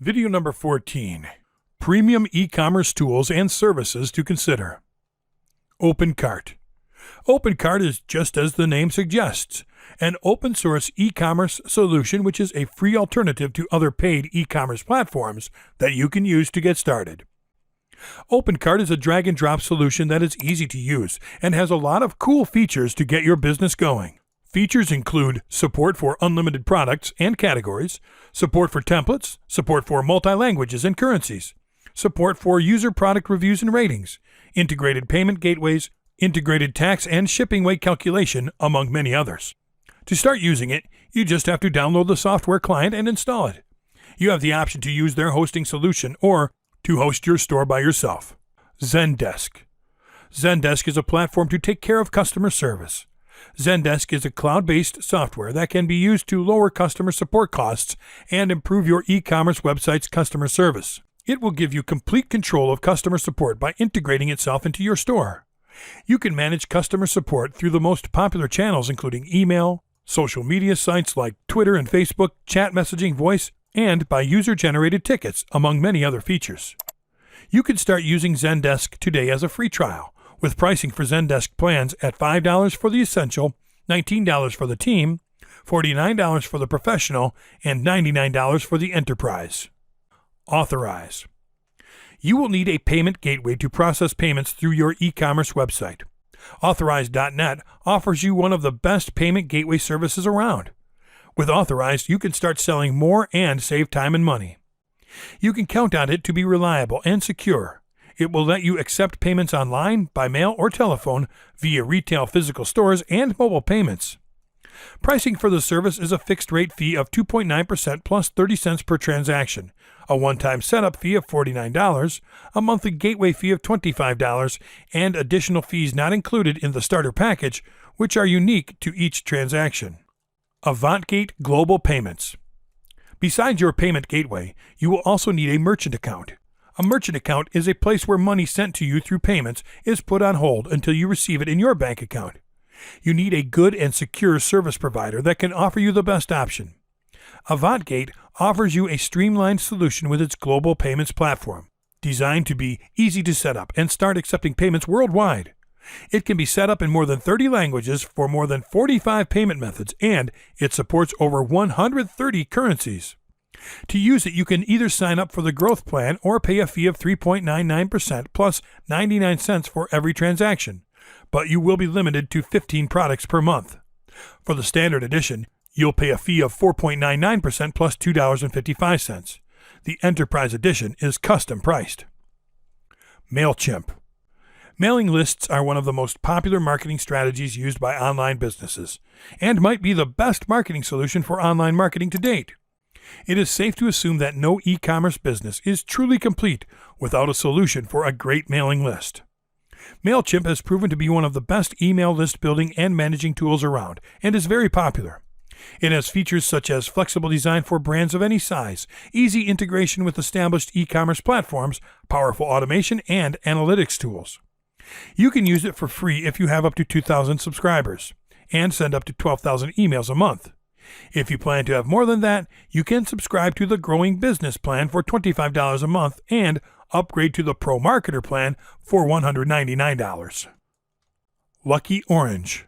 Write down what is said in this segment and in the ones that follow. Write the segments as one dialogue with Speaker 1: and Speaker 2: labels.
Speaker 1: Video number 14. Premium e-commerce tools and services to consider. OpenCart. OpenCart is just as the name suggests, an open-source e-commerce solution which is a free alternative to other paid e-commerce platforms that you can use to get started. OpenCart is a drag-and-drop solution that is easy to use and has a lot of cool features to get your business going. Features include support for unlimited products and categories, support for templates, support for multi-languages and currencies, support for user product reviews and ratings, integrated payment gateways, integrated tax and shipping weight calculation, among many others. To start using it, you just have to download the software client and install it. You have the option to use their hosting solution or to host your store by yourself. Zendesk. Zendesk is a platform to take care of customer service. Zendesk is a cloud-based software that can be used to lower customer support costs and improve your e-commerce website's customer service. It will give you complete control of customer support by integrating itself into your store. You can manage customer support through the most popular channels including email, social media sites like Twitter and Facebook, chat messaging, voice, and by user-generated tickets, among many other features. You can start using Zendesk today as a free trial, with pricing for Zendesk plans at $5 for the Essential, $19 for the Team, $49 for the Professional, and $99 for the Enterprise. Authorize. You will need a payment gateway to process payments through your e-commerce website. Authorize.net offers you one of the best payment gateway services around. With Authorize, you can start selling more and save time and money. You can count on it to be reliable and secure. It will let you accept payments online, by mail or telephone, via retail physical stores and mobile payments. Pricing for the service is a fixed rate fee of 2.9% plus 30 cents per transaction, a one-time setup fee of $49, a monthly gateway fee of $25, and additional fees not included in the starter package, which are unique to each transaction. AvantGate Global Payments. Besides your payment gateway, you will also need a merchant account. A merchant account is a place where money sent to you through payments is put on hold until you receive it in your bank account. You need a good and secure service provider that can offer you the best option. AvantGate offers you a streamlined solution with its global payments platform, designed to be easy to set up and start accepting payments worldwide. It can be set up in more than 30 languages for more than 45 payment methods, and it supports over 130 currencies. To use it, you can either sign up for the growth plan or pay a fee of 3.99% plus 99 cents for every transaction, but you will be limited to 15 products per month. For the standard edition, you'll pay a fee of 4.99% plus $2.55. The Enterprise edition is custom priced. MailChimp. Mailing lists are one of the most popular marketing strategies used by online businesses, and might be the best marketing solution for online marketing to date. It is safe to assume that no e-commerce business is truly complete without a solution for a great mailing list. MailChimp has proven to be one of the best email list building and managing tools around, and is very popular. It has features such as flexible design for brands of any size, easy integration with established e-commerce platforms, powerful automation, and analytics tools. You can use it for free if you have up to 2,000 subscribers, and send up to 12,000 emails a month. If you plan to have more than that, you can subscribe to the Growing Business Plan for $25 a month and upgrade to the Pro Marketer Plan for $199. Lucky Orange.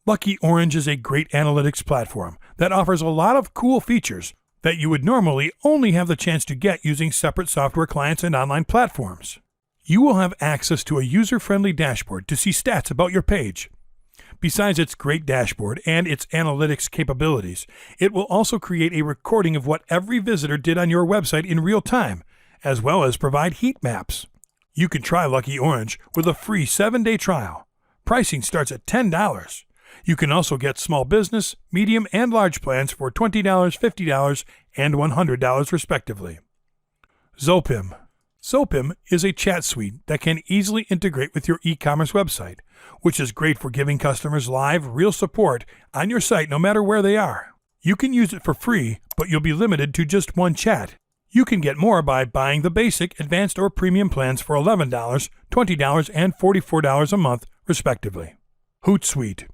Speaker 1: Lucky Orange is a great analytics platform that offers a lot of cool features that you would normally only have the chance to get using separate software clients and online platforms. You will have access to a user-friendly dashboard to see stats about your page. Besides its great dashboard and its analytics capabilities, it will also create a recording of what every visitor did on your website in real time, as well as provide heat maps. You can try Lucky Orange with a free 7-day trial. Pricing starts at $10. You can also get small business, medium, and large plans for $20, $50, and $100 respectively. Zopim. Zopim is a chat suite that can easily integrate with your e-commerce website, which is great for giving customers live, real support on your site no matter where they are. You can use it for free, but you'll be limited to just one chat. You can get more by buying the basic, advanced, or premium plans for $11, $20, and $44 a month, respectively. Hootsuite.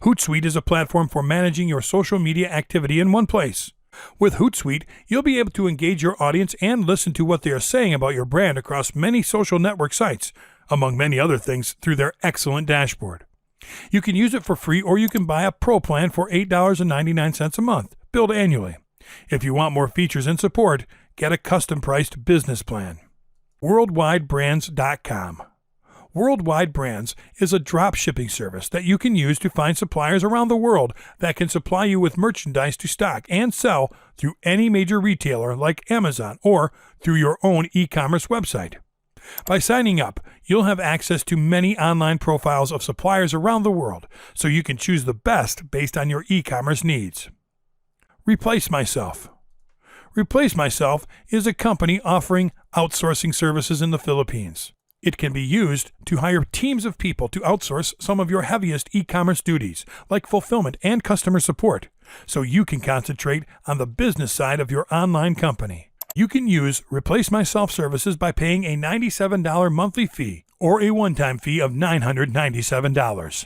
Speaker 1: Hootsuite is a platform for managing your social media activity in one place. With Hootsuite, you'll be able to engage your audience and listen to what they are saying about your brand across many social network sites, among many other things, through their excellent dashboard. You can use it for free, or you can buy a pro plan for $8.99 a month, billed annually. If you want more features and support, get a custom-priced business plan. WorldwideBrands.com. Worldwide Brands is a drop shipping service that you can use to find suppliers around the world that can supply you with merchandise to stock and sell through any major retailer like Amazon or through your own e-commerce website. By signing up, you'll have access to many online profiles of suppliers around the world, so you can choose the best based on your e-commerce needs. Replace Myself. Replace Myself is a company offering outsourcing services in the Philippines. It can be used to hire teams of people to outsource some of your heaviest e-commerce duties, like fulfillment and customer support, so you can concentrate on the business side of your online company. You can use Replace Myself services by paying a $97 monthly fee or a one-time fee of $997.